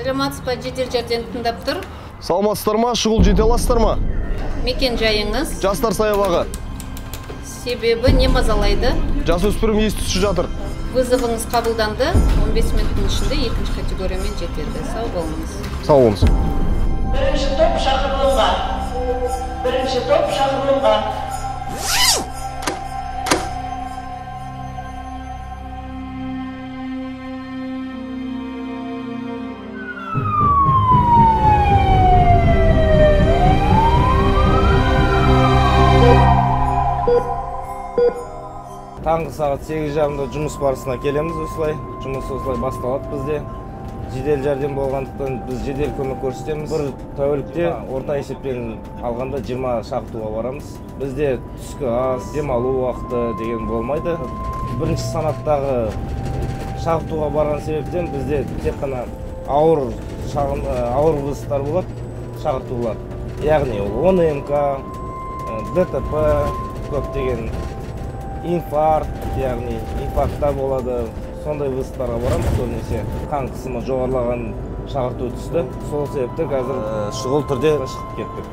Саламатсыз ба, жедел жәрдем тыңдап тұр. Саламатсыздар ма, шұғыл жете аласыздар ма? Мекен жайыңыз? Жастар саябағы. Себебі не мазалайды? Жасөспірім ес-түссіз жатыр. Вызовыңыз қабылданды, 15 минуттың ішінде екінші категориямен жетеді. Сау болыңыз. Сау болыңыз. Бірінші топ шақырылымға. Бірінші топ шақырылымға. Таңғы сағат 8:30-да жұмыс барысына келеміз осылай. Жұмыс осылай басталады бізде. Жедел жәрдем болғандықтан біз жедел көмек көрсетеміз. Бір тәулікте орта есеппен алғанда 20 шақыртуға барамыз. Бізде түскі ас, демалу уақыты деген болмайды. Бірінші санаттағы шақыртуға барған себептен бізде тек қана ауыр вызовтар болады, шақыртулар. Яғни ол 10 МК, ДТП, көптеген инфаркт, яғни инфаркттар болады, сондай вызовтарға барамыз. Көбінесе қан қысымы жоғарылаған шақырту түсті. Сол себепті қазір шұғыл түрде шығып кеттік.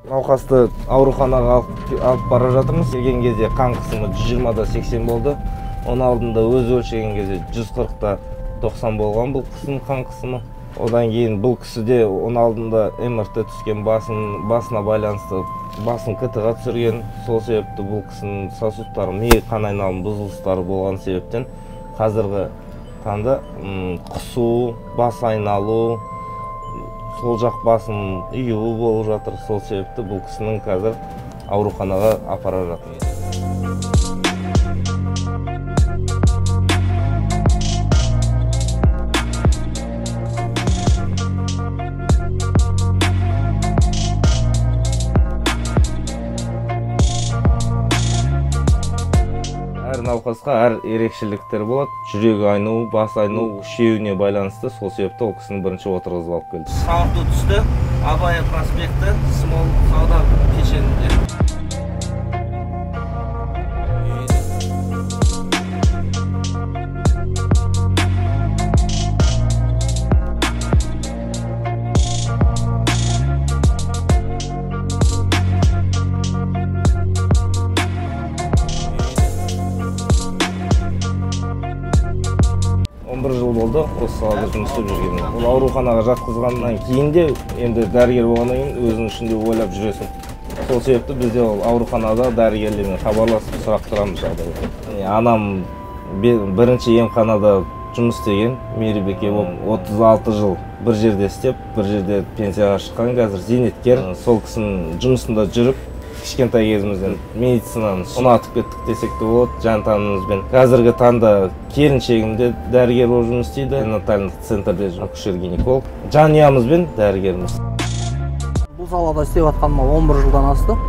Науқасты ауруханаға алып бара жатырмыз. Келген кезде қан қысымы 120/80 болды. Оның алдында өз өлшеген кезде 140/90 болған бұл кісінің қан қысымы. Одан кейін бұл кісіде оның алдында МРТ түскен, басына байланысты басын КТ-ға түсірген. Сол себепті бұл кісінің сосудтары, ми қан айналым бұзылыстары болған себептен қазіргі таңда құсу, бас айналу, сол жақ басын үйуі болып жатыр. Сол себепті бұл кісінің қазір ауруханаға апара жатыр. Әр науқасқа әр ерекшеліктер болады. Жүрегі айнуы, бас айнуы, үшеуіне байланысты. Сол себепті ол кісіні бірінші отырғызып алып келді. Шақырту түсті. Абай проспекті, Смол сауда кешенінде. Бір жыл болды осы салада жұмыс істеп жүргеніне. Ол ауруханаға жатқызғаннан кейін де енді дәрігер болғаннан кейін өзінің ішінде ойлап жүресің. Сол себепті бізде ол ауруханада дәрігерлермен хабарласып сұрап тұрамыз жағдайды. Анам бірінші емханада жұмыс істеген, мейірбике болып 36 жыл бір жерде істеп, бір жерде пенсияға шыққан, қазір зейнеткер. Сол кісінің жұмысында жүріп, кішкентай кезімізден медицинаны ұнатып кеттік десек те болады, жан-тәнімізбен. Қазіргі таңда келіншегімде дәрігер болып жұмыс істейді, перинатальный центрде акушер-гинеколог. Жанұямызбен дәрігеріміз. Бұл салада істеп жатқаныма 11 жылдан асты.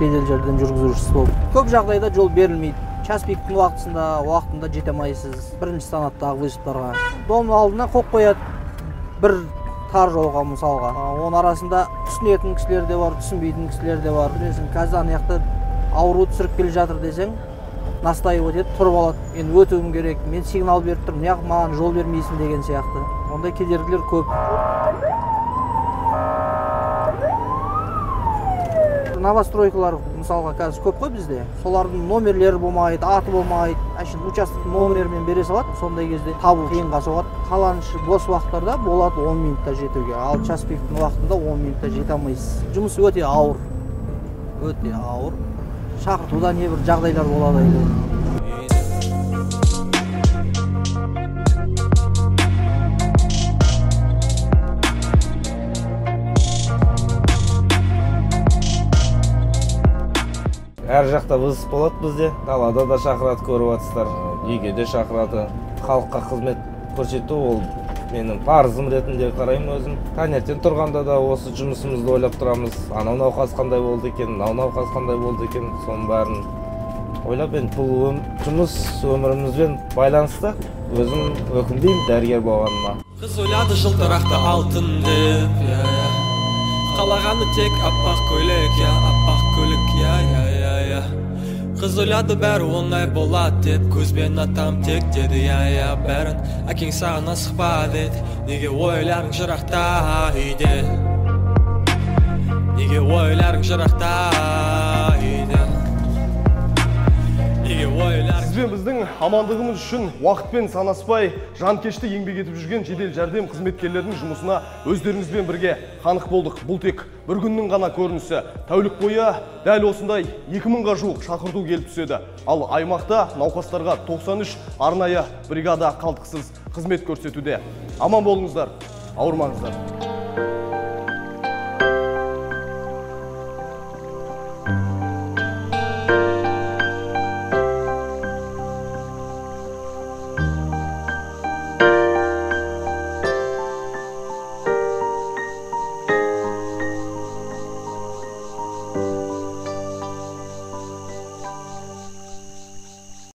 Жедел жәрдем жүргізушісі болып. Көп жағдайда жол берілмейді. Час пиктің уақытында жете алмайсыз. Бірінші санаттағы вызовтарға. Дом алдына қойып қояды. Бір тар жолға мысалға. Оның арасында түсінетін кісілер де бар, түсінбейтін кісілер де бар. Білесің, қазір аяқты ауру түсіріп келе жатыр десең, настайып өтеді, тұрып алады. Мен өтуім керек, мен сигнал беріп тұрмын, неғып маған жол бермейсің деген сияқты. Ондай кедергілер көп. Новостройкалар мысалға қазір көп қой бізде. Солардың номерлері болмайды, аты болмайды. Әшін участок номермен бере салады. Сондай кезде табу қиынға соғады. Қаланышы бос уақыттарда болады 10 минутта жетуге. Ал час пиктің уақытында 10 минутта жете алмайсыз. Жұмыс өте ауыр. Өте ауыр. Шақыртуда небір жағдайлар болады. Әр жақта вызов болады бізде. Далада да шақырады, көріп жатсыздар. Үйге де шақырады. Халыққа қызмет көрсету ол менің парызым ретінде қараймын өзім. Таңертең тұрғанда да осы жұмысымызды ойлап тұрамыз. Анау науқас қандай болды екен, мынау науқас қандай болды екен, соның бәрін ойлап, енді бұл жұмыс өмірімізбен байланысты. Өзім өкінбеймін дәрігер болғаныма. Қыз ойлады жылтырақты алтын деп, Қалағаны тек аппақ көйлек, я аппақ көлік, я Қыз ойлады бәрі оңай болады деп, көзбен атам тек деді, я бәрін әкең саған асықпа деді. Неге ойларың жырақта үйде, неге ойларың жырақта үйде, неге ойларың. Сізбен біздің амандығымыз үшін уақытпен санаспай, жанкешті еңбек етіп жүрген жедел жәрдем қызметкерлерінің жұмысына өздеріңізбен бірге қанық болдық. Бұл тек бір күннің ғана көрінісі. Тәулік бойы дәл осындай 2000-ға жуық шақырту келіп түседі. Ал аймақта науқастарға 93 арнайы бригада қалтқысыз қызмет көрсетуде. Аман болыңыздар, ауырмаңыздар.